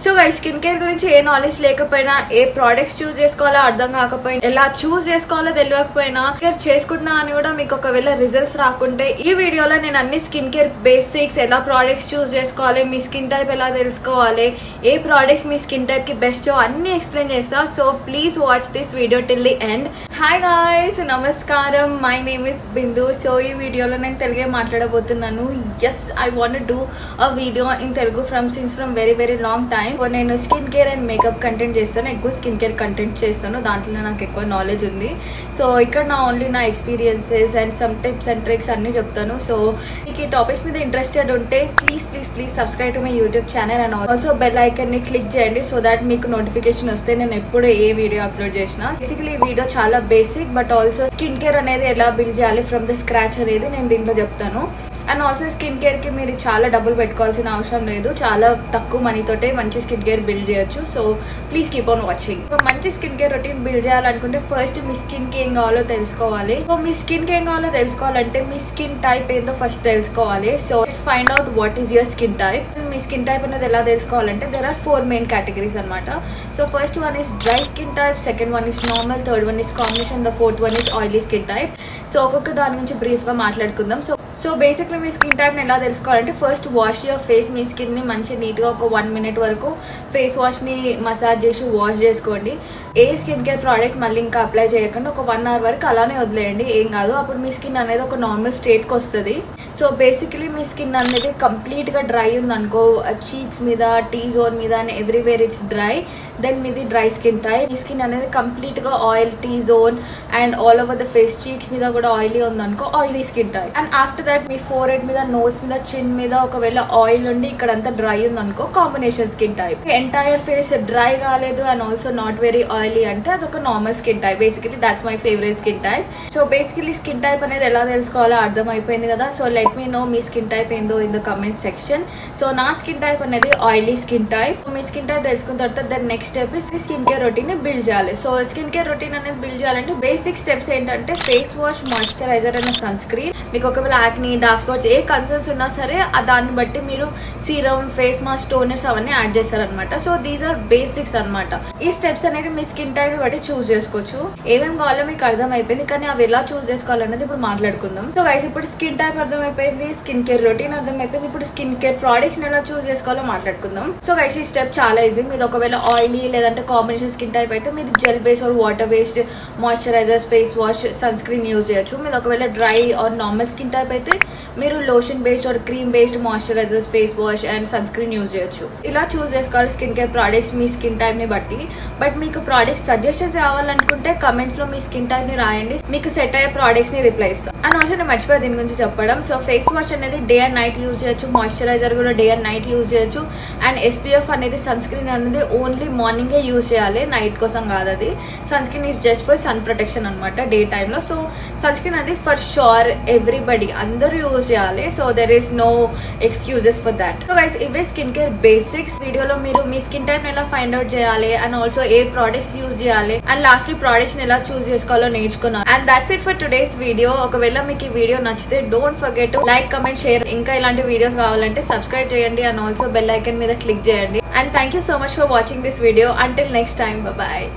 So guys skin care గురించి ఏ knowledge లేకపోయినా, ఏ products చూస్ చేసుకోవాలో అర్థం కాకపోయినా, ఎలా చూస్ చేసుకోవాలో తెలియకపోయినా, కేర్ చేసుకుంటున్నా అని కూడా మీకు ఒకవేళ రిజల్ట్స్ రాకుంటే, ఈ వీడియోలో నేను అన్ని స్కిన్ కేర్ బేసిక్స్, ఎలా ప్రోడక్ట్స్ చూస్ చేసుకోవాలి, మీ స్కిన్ టైప్ ఎలా తెలుసుకోవాలి, ఏ ప్రోడక్ట్స్ మీ స్కిన్ టైప్ కి బెస్ట్ అన్ని ఎక్స్ప్లెయిన్ చేస్తా. So please watch this video till the end. Hi guys, నమస్కారం, my name is Bindu. So ఈ వీడియోలో నేను తెలుగే మాట్లాడబోతున్నాను. Yes, I want to do a video in Telugu from very very long time. నేను skin care and makeup content చేస్తాను, ఎక్కువ skin care content చేస్తాను, దాంట్లో నాకు ఎక్కువ నాలెడ్జ్ ఉంది. సో ఇక్కడ ఓన్లీ నా experiences and some tips and tricks అన్ని చెప్తాను. సో మీకు ఈ టాపిక్స్ మీద ఇంట్రెస్టెడ్ ఉంటే please please please subscribe to my YouTube channel and also bell icon ని క్లిక్ చేయండి సో దాట్ మీకు నోటిఫికేషన్ వస్తే నేను ఎప్పుడు ఏ వీడియో అప్లోడ్ చేసినా. బేసికలీ ఈ వీడియో చాలా basic, but also skin care అనేది ఎలా బిల్డ్ చేయాలి ఫ్రమ్ ద స్క్రాచ్ అనేది నేను దీంట్లో చెప్తాను. అండ్ ఆల్సో స్కిన్ కేర్ కి మీరు చాలా డబ్బులు పెట్టుకోవాల్సిన అవసరం లేదు, చాలా తక్కువ మనీతోటే మంచి స్కిన్ కేర్ బిల్డ్ చేయొచ్చు. So please keep on watching. So మంచి స్కిన్ కేర్ రొటీన్ బిల్డ్ చేయాలనుకుంటే ఫస్ట్ మీ స్కిన్ కి ఏం కావాలో తెలుసుకోవాలి. సో మీ స్కిన్ కి ఏం కావాలో తెలుసుకోవాలంటే మీ స్కిన్ టైప్ ఏందో ఫస్ట్ తెలుసుకోవాలి. So let's find out what is your skin type. మీ స్కిన్ టైప్ అనేది ఎలా తెలుసుకోవాలంటే దేర్ ఆర్ 4 మెయిన్ కేటగిరీస్ అనమాట. So first one is dry skin type, second one is normal, third one is combination, the fourth one is oily skin type. So ఒక్కొక్క దాని గురించి brief గా మాట్లాడుకుందాం. సో బేసిక్లీ మీ skin టైప్ని ఎలా తెలుసుకోవాలంటే first wash your face. మీ స్కిన్ని మంచి నీట్గా ఒక 1 minute వరకు ఫేస్ వాష్ని మసాజ్ చేసి వాష్ చేసుకోండి. ఏ స్కిన్ కేర్ ప్రోడక్ట్ మళ్ళీ ఇంకా అప్లై చేయకుండా ఒక 1 hour వరకు అలానే వదిలేయండి, ఏం కాదు. అప్పుడు మీ స్కిన్ అనేది ఒక నార్మల్ స్టేట్కి వస్తుంది. సో బేసిక్లీ మీ స్కిన్ అనేది కంప్లీట్గా డ్రై ఉందనుకో, చీక్స్ మీద, టీ జోన్ మీద and everywhere it's dry, then మీది డ్రై స్కిన్ టైప్. మీ స్కిన్ అనేది కంప్లీట్గా oil, T zone and all over the face, cheeks మీద కూడా ఆయిలీ ఉందనుకో, oily skin type. And after that మీ ఫోర్ హెడ్ మీద, నోస్ మీద, చిన్ మీద ఒకవేళ ఆయిల్ ఉండి ఇక్కడంతా డ్రై ఉందనుకో, combination skin type. Entire face dry కాలేదు and also not very oily అంటే అదొక normal skin type. Basically that's my favourite skin type. So basically skin type అనేది ఎలా తెలుసుకోవాలో అర్థం అయిపోయింది కదా. సో లెట్ మీ నో మీ స్కిన్ టైప్ ఏందో in the comment section. So నా స్కిన్ టైప్ అనేది ఆయిలీ స్కిన్ టైప్. మీ స్కిన్ టైప్ తెలుసుకున్న తర్వాత then next step is skin care routine ని బిల్డ్ చేయాలి. సో స్కిన్ కేర్ రొటీన్ అనేది బిల్డ్ చేయాలంటే బేసిక్ స్టెప్స్ ఏంటంటే face wash, moisturiser and sunscreen. మీకు ఒకవేళ యాక్నీ, డార్క్ స్పాట్స్ ఏ కన్సర్న్స్ ఉన్నా సరే దాన్ని బట్టి మీరు సీరం, ఫేస్ మాస్క్, టోనర్స్ అవన్నీ యాడ్ చేస్తారనమాట. సో దీస్ ఆర్ బేసిక్స్ అనమాట. ఈ స్టెప్స్ అనేది మీ స్కిన్ టైప్ బట్టి చూస్ చేసుకోవచ్చు. ఏమేమి కావాలో మీకు అర్థం అయిపోయింది, కానీ అవి ఎలా చూస్ చేసుకోవాలనేది ఇప్పుడు మాట్లాడుకుందాం. సో గైస్ ఇప్పుడు స్కిన్ టైప్ అర్థమైపోయింది, స్కిన్ కేర్ రొటీన్ అర్థమైపోయింది. ఇప్పుడు స్కిన్ కేర్ ప్రోడక్ట్స్ ఎలా చూస్ చేసుకోవాలో మాట్లాడుకుందాం. సో గైస్ ఈ స్టెప్ చాలా ఈజీ. మీరు ఒకవేళ ఆయిలీ లేదంటే కాంబినేషన్ స్కిన్ టైప్ అయితే మీరు gel based or water based moisturisers, face wash, sunscreen use చేయొచ్చు. మీరు ఒకవేళ డ్రై ఆర్ నార్మల్ స్కిన్ టైప్ అయితే మీరు lotion based or cream based moisturisers, face wash and sunscreen use చేయొచ్చు. ఇలా చూస్ చేసుకోవాలి స్కిన్ కేర్ ప్రోడక్ట్స్ మీ స్కిన్ టైప్ ని బట్టి. బట్ మీకు ప్రోడక్ట్స్ సజెషన్స్ కావాలనుకుంటే కమెంట్స్ లో మీ స్కిన్ టైప్ ని రాయండి, మీకు సెట్ అయ్యే ప్రోడక్ట్స్ ని రిప్లై ఇస్తాం. అండ్ ఆల్సో నేను మర్చిపోయా దీని గురించి చెప్పడం. సో ఫేస్ వాష్ అనేది డే అండ్ నైట్ యూజ్ చేయొచ్చు, మాయిశ్చరైజర్ కూడా డే అండ్ నైట్ యూజ్ చేయొచ్చు. అండ్ SPF అనేది సన్ స్క్రీన్ అనేది ఓన్లీ మార్నింగే యూజ్ చేయాలి, నైట్ కోసం కాదు. అది sunscreen is just for sun protection అనమాట day time. So sunscreen అది ఫర్ షూర్ ఎవ్రీబడి అందరూ యూజ్ చేయాలి. So there is no excuses for that. So guys ఇవే స్కిన్ కేర్ బేసిక్స్. వీడియోలో మీరు మీ స్కిన్ టైప్ ఎలా ఫైండ్ అవుట్ చేయాలి and also ఏ ప్రోడక్ట్స్ యూజ్ చేయాలి అండ్ లాస్ట్లీ ప్రోడక్ట్స్ ఎలా చూస్ చేసుకోవాలో నేర్చుకున్నాను. And that's it for today's video. ఒకవేళ మీకు ఈ వీడియో నచ్చితే don't forget to like, comment, share. ఇంకా ఇలాంటి వీడియోస్ కావాలంటే సబ్స్క్రైబ్ చేయండి అండ్ ఆల్సో బెల్ ఐకన్ మీద క్లిక్ చేయండి. And thank you so much for watching this video. Until next time, bye.